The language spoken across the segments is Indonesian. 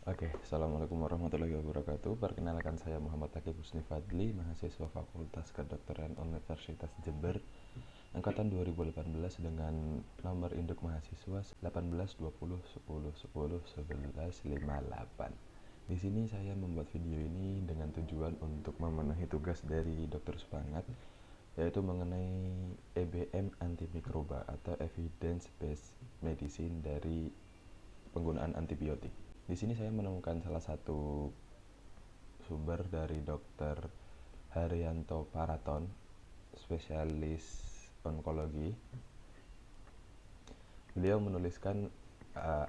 Oke, Assalamualaikum warahmatullahi wabarakatuh. Perkenalkan saya Muhammad Taqi Husni Fadli, mahasiswa Fakultas Kedokteran Universitas Jember, angkatan 2018 dengan nomor induk mahasiswa 182010101158. Di sini saya membuat video ini dengan tujuan untuk memenuhi tugas dari Dr. Supangat, yaitu mengenai EBM antimikroba atau Evidence Based Medicine dari penggunaan antibiotik. Di sini saya menemukan salah satu sumber dari Dr. Haryanto Paraton, spesialis onkologi. Beliau menuliskan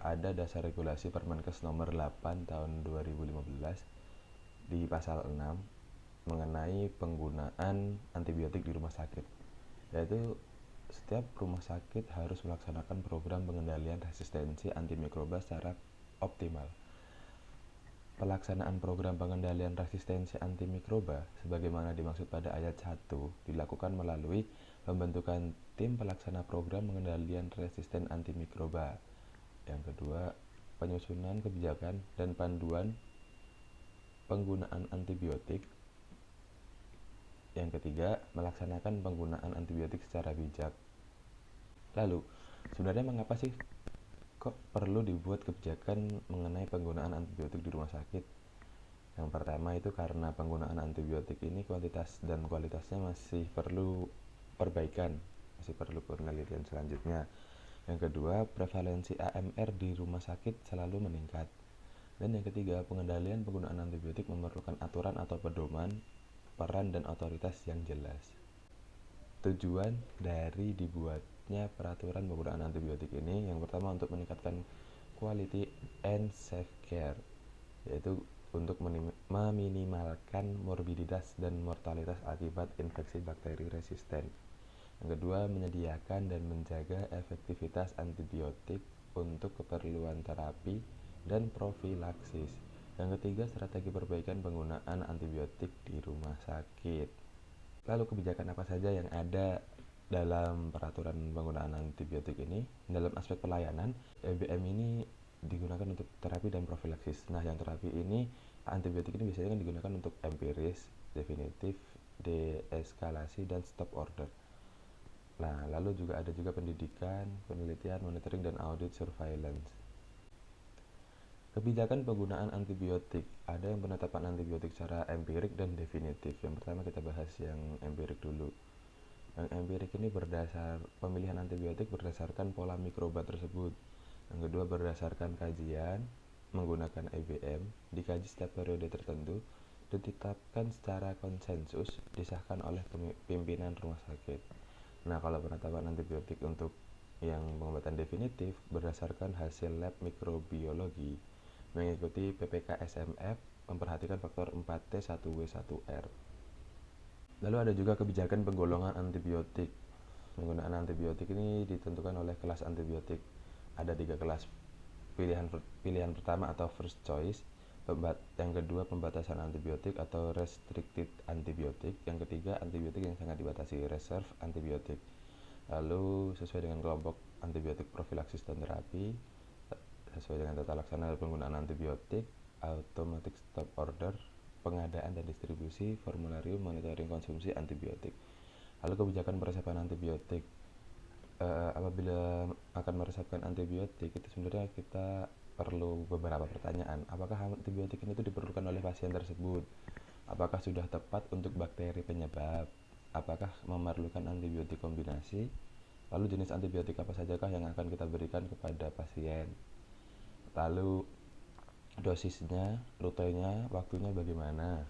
ada dasar regulasi Permenkes nomor 8 tahun 2015 di pasal 6 mengenai penggunaan antibiotik di rumah sakit, yaitu setiap rumah sakit harus melaksanakan program pengendalian resistensi antimikroba secara optimal. Pelaksanaan program pengendalian resistensi antimikroba sebagaimana dimaksud pada ayat 1 dilakukan melalui pembentukan tim pelaksana program pengendalian resisten antimikroba. Yang kedua, penyusunan kebijakan dan panduan penggunaan antibiotik. Yang ketiga, melaksanakan penggunaan antibiotik secara bijak. Lalu, sebenarnya mengapa sih kok perlu dibuat kebijakan mengenai penggunaan antibiotik di rumah sakit? Yang pertama itu karena penggunaan antibiotik ini kuantitas dan kualitasnya masih perlu perbaikan, masih perlu penelitian selanjutnya. Yang kedua, prevalensi AMR di rumah sakit selalu meningkat. Dan yang ketiga, pengendalian penggunaan antibiotik memerlukan aturan atau pedoman, peran dan otoritas yang jelas. Tujuan dari dibuatnya peraturan penggunaan antibiotik ini yang pertama untuk meningkatkan quality and safe care, yaitu untuk meminimalkan morbiditas dan mortalitas akibat infeksi bakteri resisten. Yang kedua, menyediakan dan menjaga efektivitas antibiotik untuk keperluan terapi dan profilaksis. Yang ketiga, strategi perbaikan penggunaan antibiotik di rumah sakit. Lalu kebijakan apa saja yang ada dalam peraturan penggunaan antibiotik ini? Dalam aspek pelayanan, EBM ini digunakan untuk terapi dan profilaksis. Nah, yang terapi ini, antibiotik ini biasanya kan digunakan untuk empiris, definitif, deeskalasi, dan stop order. Nah, lalu juga ada juga pendidikan, penelitian, monitoring, dan audit surveillance. Kebijakan penggunaan antibiotik. Ada yang penetapan antibiotik secara empirik dan definitif. Yang pertama kita bahas yang empirik dulu. Yang empirik ini pemilihan antibiotik berdasarkan pola mikroba tersebut. Yang kedua berdasarkan kajian menggunakan IBM, dikaji setiap periode tertentu, ditetapkan secara konsensus, disahkan oleh pimpinan rumah sakit. Nah, kalau penetapan antibiotik untuk yang pengobatan definitif berdasarkan hasil lab mikrobiologi, mengikuti PPK SMF, memperhatikan faktor 4T1W1R. Lalu ada juga kebijakan penggolongan antibiotik. Penggunaan antibiotik ini ditentukan oleh kelas antibiotik. Ada 3 kelas. Pilihan pertama atau first choice, yang kedua pembatasan antibiotik atau restricted antibiotik, yang ketiga antibiotik yang sangat dibatasi, reserve antibiotik. Lalu sesuai dengan kelompok antibiotik profilaksis dan terapi, sesuai dengan tata laksana penggunaan antibiotik, automatic stop order, pengadaan dan distribusi, formularium monitoring konsumsi antibiotik. Lalu kebijakan peresepan antibiotik. Apabila akan meresepkan antibiotik itu sebenarnya kita perlu beberapa pertanyaan. Apakah antibiotik itu diperlukan oleh pasien tersebut? Apakah sudah tepat untuk bakteri penyebab? Apakah memerlukan antibiotik kombinasi? Lalu jenis antibiotik apa sajakah yang akan kita berikan kepada pasien? Lalu dosisnya, rutenya, waktunya bagaimana?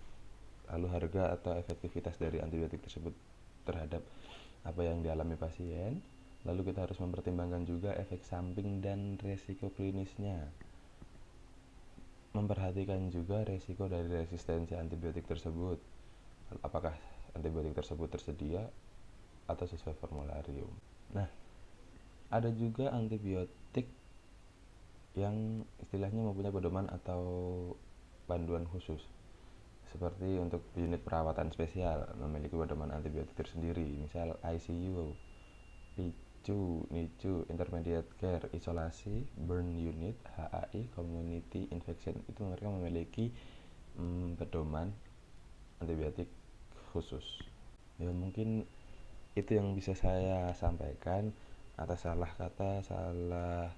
Lalu harga atau efektivitas dari antibiotik tersebut terhadap apa yang dialami pasien. Lalu kita harus mempertimbangkan juga efek samping dan resiko klinisnya. Memperhatikan juga resiko dari resistensi antibiotik tersebut. Apakah antibiotik tersebut tersedia atau sesuai formularium. Nah, ada juga antibiotik yang istilahnya mempunyai pedoman atau panduan khusus. Seperti untuk unit perawatan spesial memiliki pedoman antibiotik tersendiri, misal ICU, NICU Intermediate Care Isolasi Burn Unit HAI Community Infection, itu mereka memiliki pedoman antibiotik khusus. Ya mungkin itu yang bisa saya sampaikan. Atas salah kata, salah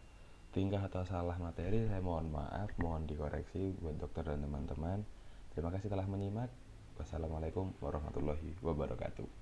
tingkah atau salah materi, saya mohon maaf, mohon dikoreksi buat dokter dan teman-teman. Terima kasih telah menyimak. Wassalamualaikum warahmatullahi wabarakatuh.